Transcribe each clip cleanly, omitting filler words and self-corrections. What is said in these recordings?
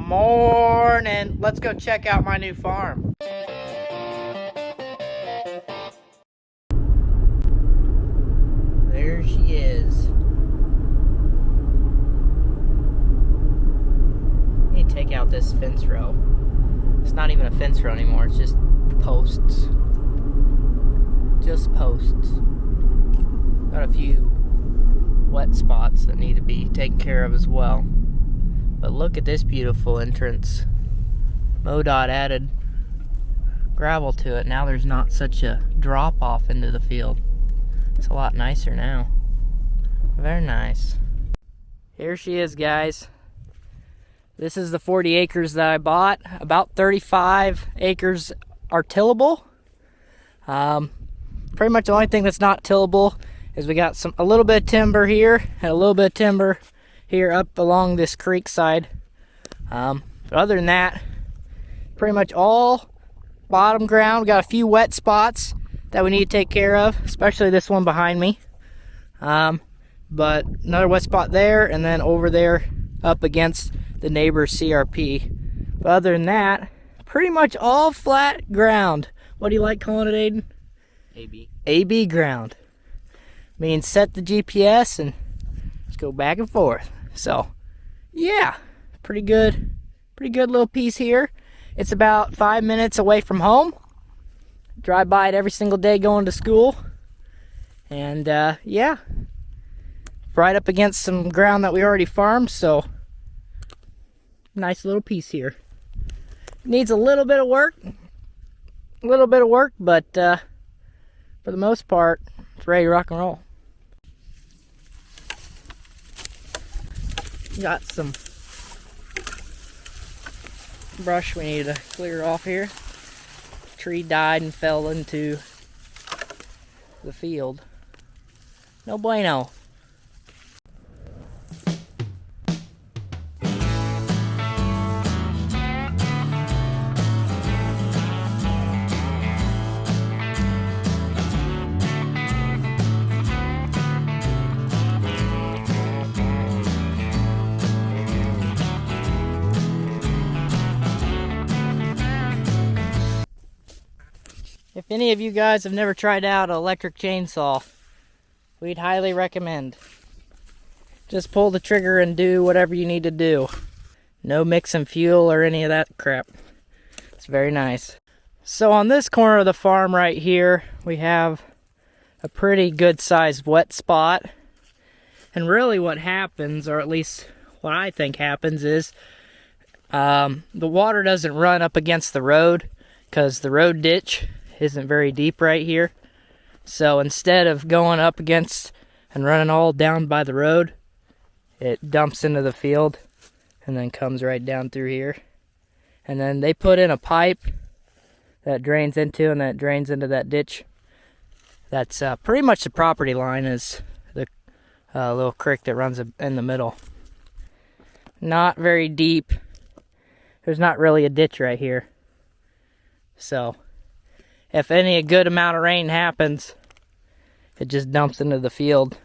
morning. Let's go check out my new farm. There she is. I need to take out this fence row. It's not even a fence row anymore, it's just posts. Just posts. Got a few wet spots that need to be taken care of as well. But look at this beautiful entrance. MoDOT added gravel to it. Now there's not such a drop off into the field. It's a lot nicer now. Very nice. Here she is, guys. This is the 40 acres that I bought. About 35 acres are tillable. Pretty much the only thing that's not tillable is we got a little bit of timber here and a little bit of timber here up along this creek side. But other than that, pretty much all bottom ground. We got a few wet spots that we need to take care of, especially this one behind me. But another wet spot there, and then over there up against the neighbor's CRP. But other than that, pretty much all flat ground. What do you like calling it, Aden? AB. AB ground. Means set the GPS and just go back and forth. So, yeah, pretty good little piece here. It's about 5 minutes away from home. Drive by it every single day going to school. And, yeah, right up against some ground that we already farmed, so nice little piece here. Needs a little bit of work, but for the most part, it's ready to rock and roll. Got some brush we need to clear off here. Tree died and fell into the field. No bueno. If any of you guys have never tried out an electric chainsaw, we'd highly recommend. Just pull the trigger and do whatever you need to do. No mixing fuel or any of that crap. It's very nice. So on this corner of the farm right here, we have a pretty good sized wet spot. And really what happens, or at least what I think happens, is the water doesn't run up against the road because the road ditch isn't very deep right here. So instead of going up against and running all down by the road, it dumps into the field and then comes right down through here. And then they put in a pipe that drains into, and that drains into that ditch. That's pretty much the property line, is the little creek that runs in the middle. Not very deep. There's not really a ditch right here. So if a good amount of rain happens, it just dumps into the field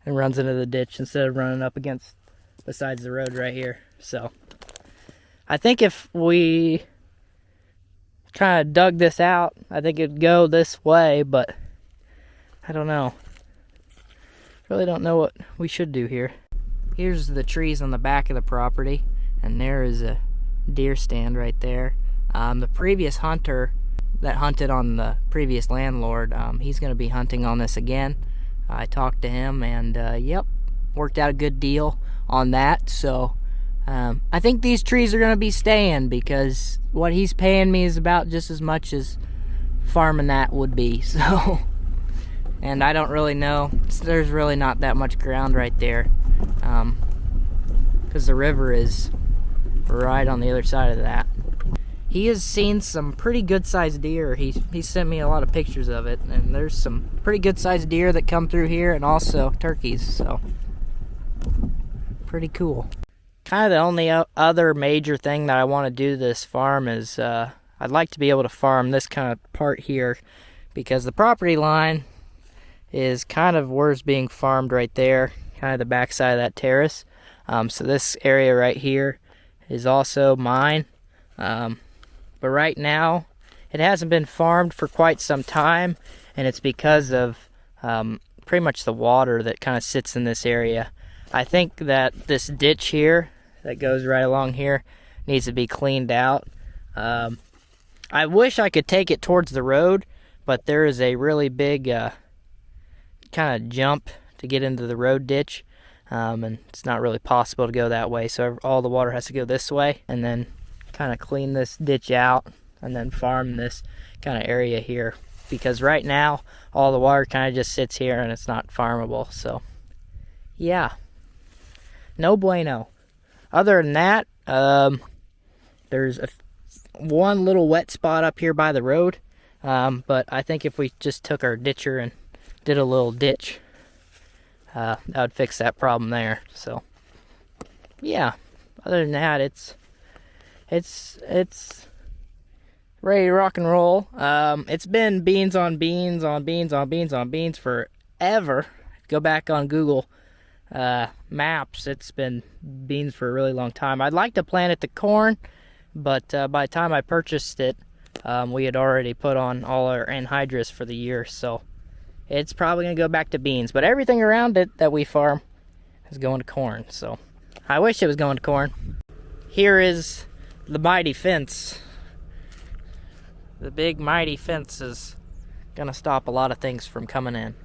and runs into the ditch instead of running up against besides the road right here. So I think if we kind of dug this out, I think it'd go this way, but I don't know. Really don't know what we should do here. Here's the trees on the back of the property, and there is a deer stand right there. The previous hunter that hunted on the previous landlord, he's going to be hunting on this again. I talked to him, and yep, worked out a good deal on that. So I think these trees are going to be staying, because what he's paying me is about just as much as farming that would be. So, and I don't really know, there's really not that much ground right there, because the river is right on the other side of that. He has seen some pretty good sized deer. He sent me a lot of pictures of it, and there's some pretty good sized deer that come through here, and also turkeys, so pretty cool. Kind of the only other major thing that I want to do to this farm is I'd like to be able to farm this kind of part here, because the property line is kind of where it's being farmed right there, kind of the backside of that terrace. So this area right here is also mine. But right now, it hasn't been farmed for quite some time, and it's because of pretty much the water that kind of sits in this area. I think that this ditch here that goes right along here needs to be cleaned out. I wish I could take it towards the road, but there is a really big kind of jump to get into the road ditch, and it's not really possible to go that way, so all the water has to go this way, and then kind of clean this ditch out and then farm this kind of area here, because right now all the water kind of just sits here and it's not farmable. So yeah, no bueno. Other than that, there's one little wet spot up here by the road, but I think if we just took our ditcher and did a little ditch, that would fix that problem there. So yeah, other than that, it's ready to rock and roll. It's been beans on beans on beans on beans on beans forever. Go back on Google Maps, it's been beans for a really long time. I'd like to plant it to corn, but by the time I purchased it, we had already put on all our anhydrous for the year, so it's probably going to go back to beans. But everything around it that we farm is going to corn, so I wish it was going to corn. Here is the mighty fence. The big mighty fence is going to stop a lot of things from coming in.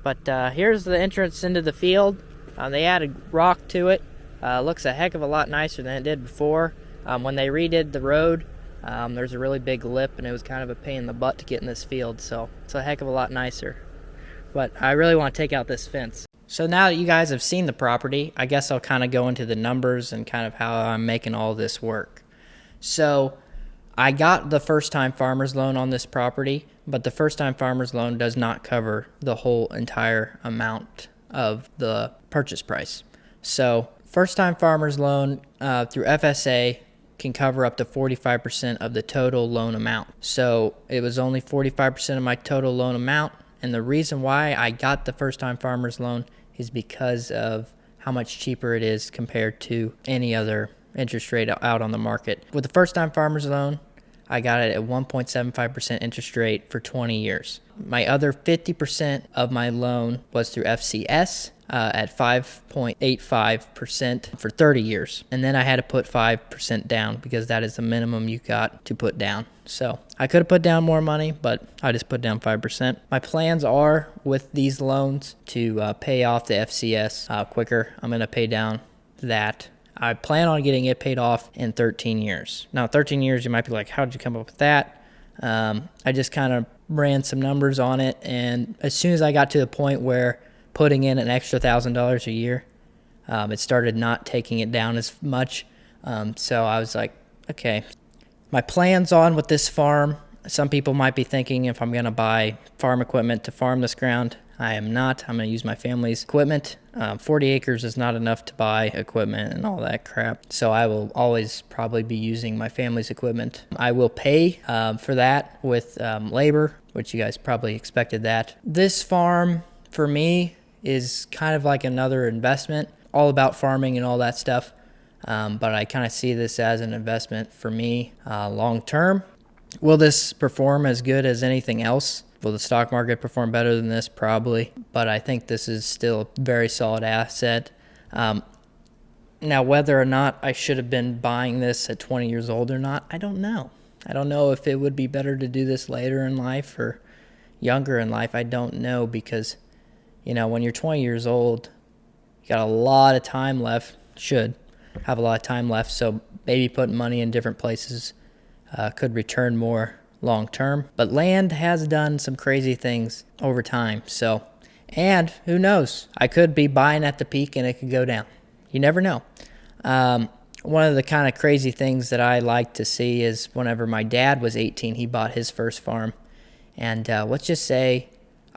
But here's the entrance into the field. They added rock to it. Looks a heck of a lot nicer than it did before. When they redid the road, there's a really big lip, and it was kind of a pain in the butt to get in this field, so it's a heck of a lot nicer. But I really want to take out this fence. So now that you guys have seen the property, I guess I'll kind of go into the numbers and kind of how I'm making all this work. So I got the first-time farmer's loan on this property, but the first-time farmer's loan does not cover the whole entire amount of the purchase price. So first-time farmer's loan through FSA can cover up to 45% of the total loan amount. So it was only 45% of my total loan amount, and the reason why I got the first-time farmer's loan is because of how much cheaper it is compared to any other interest rate out on the market. With the first-time farmer's loan, I got it at 1.75% interest rate for 20 years. My other 50% of my loan was through FCS at 5.85% for 30 years. And then I had to put 5% down because that is the minimum you got to put down. So I could have put down more money, but I just put down 5%. My plans are with these loans to pay off the FCS quicker. I'm going to pay down that. I plan on getting it paid off in 13 years. Now, 13 years, you might be like, how did you come up with that? I just kind of ran some numbers on it, and as soon as I got to the point where putting in an extra $1,000 a year, it started not taking it down as much. So I was like, okay. My plans on with this farm, some people might be thinking if I'm going to buy farm equipment to farm this ground. I am not. I'm going to use my family's equipment. 40 acres is not enough to buy equipment and all that crap. So I will always probably be using my family's equipment. I will pay for that with labor, which you guys probably expected that. This farm, for me, is kind of like another investment, all about farming and all that stuff. But I kind of see this as an investment for me long term. Will this perform as good as anything else? Will the stock market perform better than this? Probably. But I think this is still a very solid asset. Now, whether or not I should have been buying this at 20 years old or not, I don't know. I don't know if it would be better to do this later in life or younger in life. I don't know because, you know, when you're 20 years old, you got a lot of time left. Should have a lot of time left. So maybe putting money in different places could return more long term. But land has done some crazy things over time. So, and who knows? I could be buying at the peak and it could go down. You never know. One of the kind of crazy things that I like to see is whenever my dad was 18, he bought his first farm. And let's just say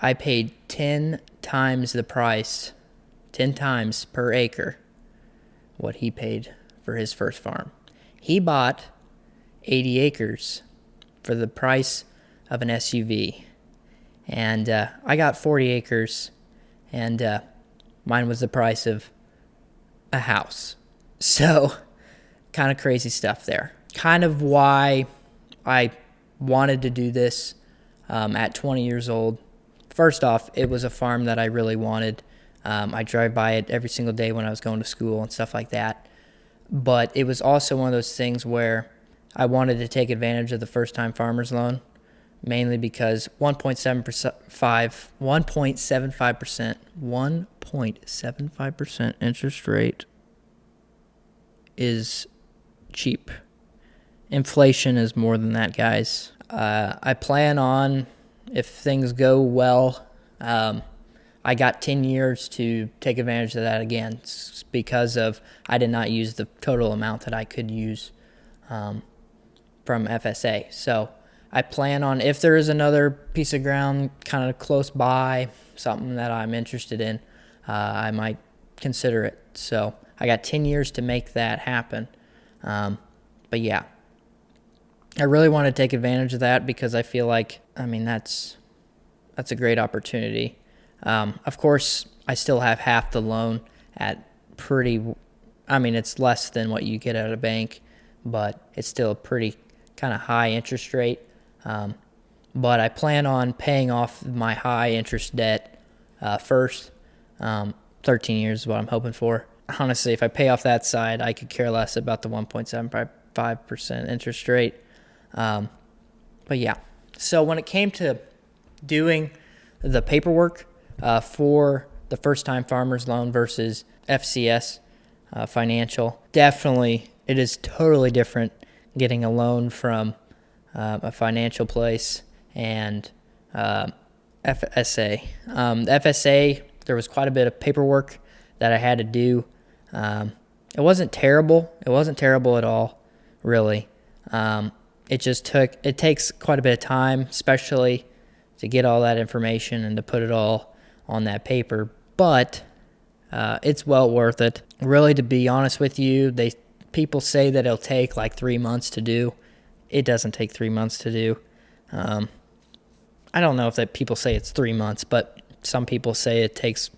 I paid 10 times the price, 10 times per acre, what he paid for his first farm. He bought 80 acres for the price of an SUV. And I got 40 acres, and mine was the price of a house. So kind of crazy stuff there. Kind of why I wanted to do this at 20 years old. First off, it was a farm that I really wanted. I drive by it every single day when I was going to school and stuff like that. But it was also one of those things where I wanted to take advantage of the first-time farmer's loan, mainly because 1.75% interest rate is cheap. Inflation is more than that, guys. I plan on, if things go well, I got 10 years to take advantage of that again because of I did not use the total amount that I could use from FSA. So I plan on, if there is another piece of ground kind of close by, something that I'm interested in, I might consider it. So I got 10 years to make that happen. But yeah, I really want to take advantage of that because I feel like, that's a great opportunity. Of course, I still have half the loan at it's less than what you get at a bank, but it's still a pretty kind of high interest rate. But I plan on paying off my high interest debt first. 13 years is what I'm hoping for. Honestly, if I pay off that side, I could care less about the 1.75% interest rate. But yeah, so when it came to doing the paperwork for the first-time farmer's loan versus FCS financial, definitely it is totally different getting a loan from a financial place and FSA. The FSA, there was quite a bit of paperwork that I had to do. It wasn't terrible. It wasn't terrible at all, really. It takes quite a bit of time, especially to get all that information and to put it all on that paper. But it's well worth it. Really, to be honest with you, people say that it'll take like 3 months to do. It doesn't take 3 months to do. I don't know if that people say it's 3 months, but some people say it takes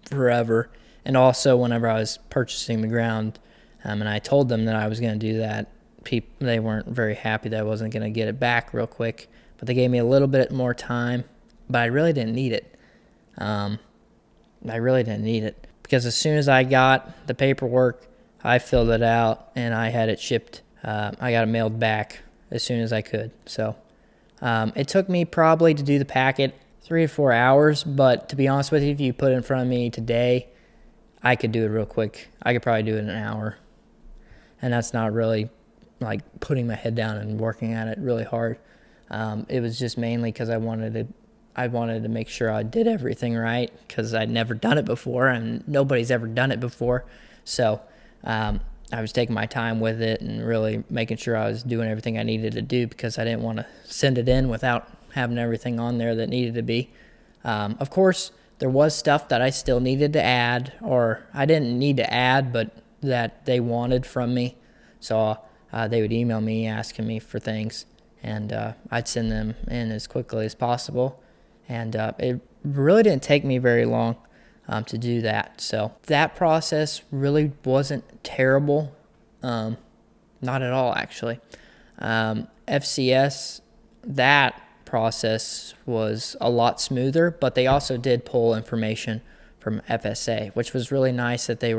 forever. And also, whenever I was purchasing the ground, and I told them that I was going to do that, they weren't very happy that I wasn't going to get it back real quick. But they gave me a little bit more time, but I really didn't need it. Because as soon as I got the paperwork, I filled it out and I had it shipped. I got it mailed back as soon as I could. So it took me probably to do the packet 3 or 4 hours, but to be honest with you, if you put it in front of me today, I could do it real quick. I could probably do it in an hour. And that's not really like putting my head down and working at it really hard. It was just mainly because I wanted to make sure I did everything right, because I'd never done it before and nobody's ever done it before. So I was taking my time with it and really making sure I was doing everything I needed to do, because I didn't want to send it in without having everything on there that needed to be. Of course, there was stuff that I still needed to add, or I didn't need to add, but that they wanted from me. So they would email me asking me for things, and I'd send them in as quickly as possible. And it really didn't take me very long to do that. So that process really wasn't terrible. Not at all, actually. FCS, that process was a lot smoother, but they also did pull information from FSA, which was really nice that they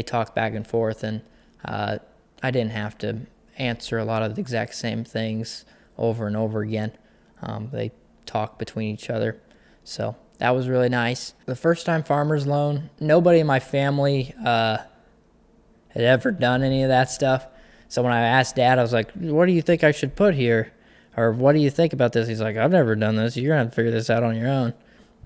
talked back and forth, and I didn't have to answer a lot of the exact same things over and over again. They talked between each other. So that was really nice. The first-time farmer's loan, nobody in my family had ever done any of that stuff. So when I asked Dad, I was like, what do you think I should put here? Or what do you think about this? He's like, I've never done this. You're going to have to figure this out on your own.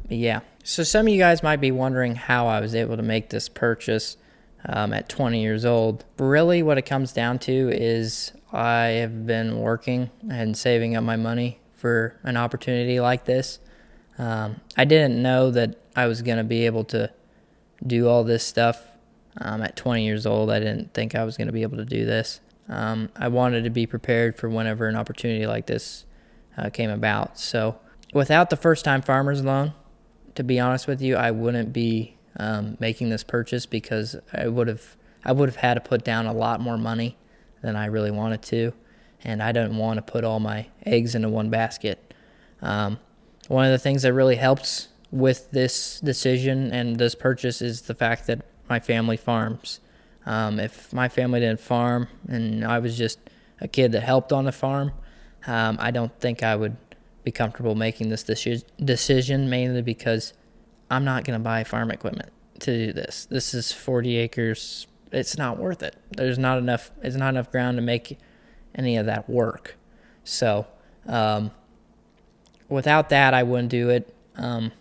But yeah. So some of you guys might be wondering how I was able to make this purchase at 20 years old. Really, what it comes down to is I have been working and saving up my money for an opportunity like this. I didn't know that I was going to be able to do all this stuff at 20 years old. I didn't think I was going to be able to do this. I wanted to be prepared for whenever an opportunity like this came about. So without the first-time farmer's loan, to be honest with you, I wouldn't be making this purchase, because I would have I would have had to put down a lot more money than I really wanted to, and I didn't want to put all my eggs into one basket. One of the things that really helps with this decision and this purchase is the fact that my family farms. If my family didn't farm and I was just a kid that helped on the farm, I don't think I would be comfortable making this decision, mainly because I'm not going to buy farm equipment to do this. This is 40 acres. It's not worth it. It's not enough ground to make any of that work. So without that, I wouldn't do it. And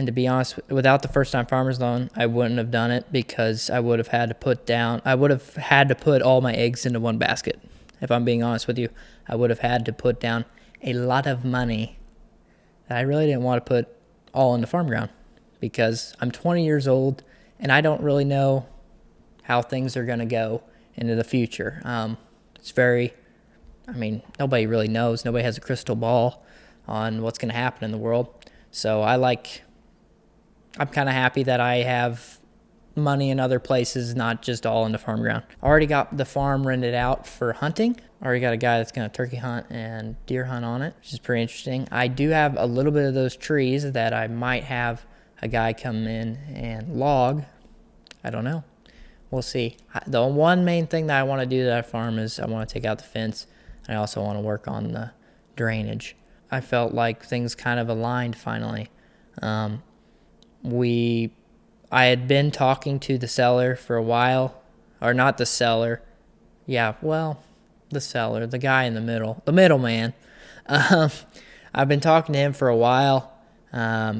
to be honest, without the first-time farmer's loan, I wouldn't have done it because I would have had to put all my eggs into one basket. If I'm being honest with you, I would have had to put down a lot of money that I really didn't want to put all into farm ground because I'm 20 years old and I don't really know how things are going to go into the future. Nobody really knows. Nobody has a crystal ball on what's going to happen in the world. So I'm kind of happy that I have money in other places, not just all in the farm ground. I already got the farm rented out for hunting. I already got a guy that's going to turkey hunt and deer hunt on it, which is pretty interesting. I do have a little bit of those trees that I might have a guy come in and log. I don't know. We'll see. The one main thing that I want to do to that farm is I want to take out the fence. And I also want to work on the drainage. I felt like things kind of aligned finally. I had been talking to the seller for a while, or not the seller. Yeah, well, the seller, the guy in the middle, the middleman. I've been talking to him for a while.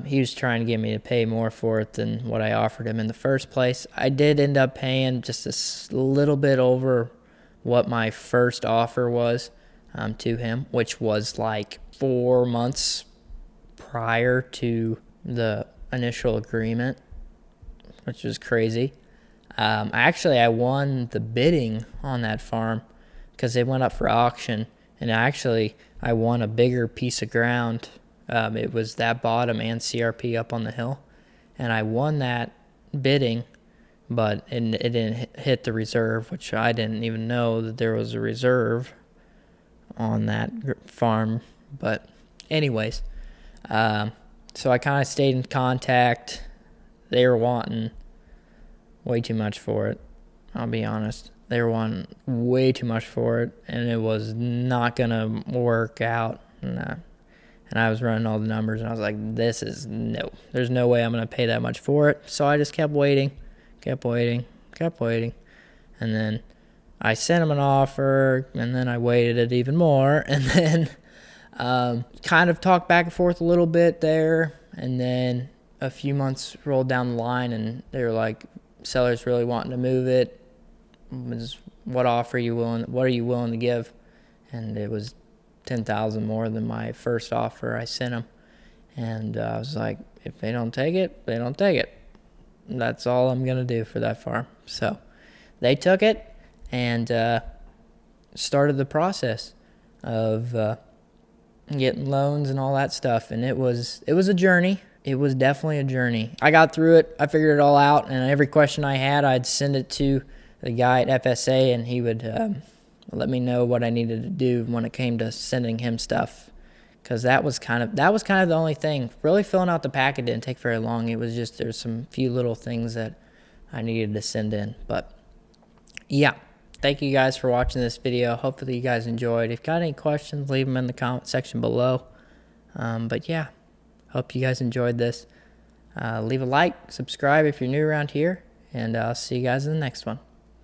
He was trying to get me to pay more for it than what I offered him in the first place. I did end up paying just a little bit over what my first offer was to him, which was like 4 months prior to the initial agreement, which was crazy. I won the bidding on that farm because they went up for auction, and I won a bigger piece of ground. It was that bottom and CRP up on the hill, and I won that bidding, but it didn't hit the reserve, which I didn't even know that there was a reserve on that farm. But anyways, so I kind of stayed in contact. They were wanting way too much for it. I'll be honest. They were wanting way too much for it, and it was not going to work out. And I was running all the numbers, and I was like, there's no way I'm going to pay that much for it. So I just kept waiting. And then I sent him an offer, and then I waited it even more, and then kind of talked back and forth a little bit there, and then a few months rolled down the line, and they were like, seller's really wanting to move it. What are you willing to give? And it was $10,000 more than my first offer I sent them. And I was like, if they don't take it, they don't take it. That's all I'm going to do for that farm. So they took it and started the process of getting loans and all that stuff. And it was a journey. It was definitely a journey. I got through it. I figured it all out. And every question I had, I'd send it to the guy at FSA, and he would let me know what I needed to do when it came to sending him stuff. Because that was kind of the only thing. Really filling out the packet didn't take very long. It was just there's some few little things that I needed to send in. But yeah, thank you guys for watching this video. Hopefully you guys enjoyed. If you got any questions, leave them in the comment section below. But yeah, hope you guys enjoyed this. Leave a like, subscribe if you're new around here, and I'll see you guys in the next one.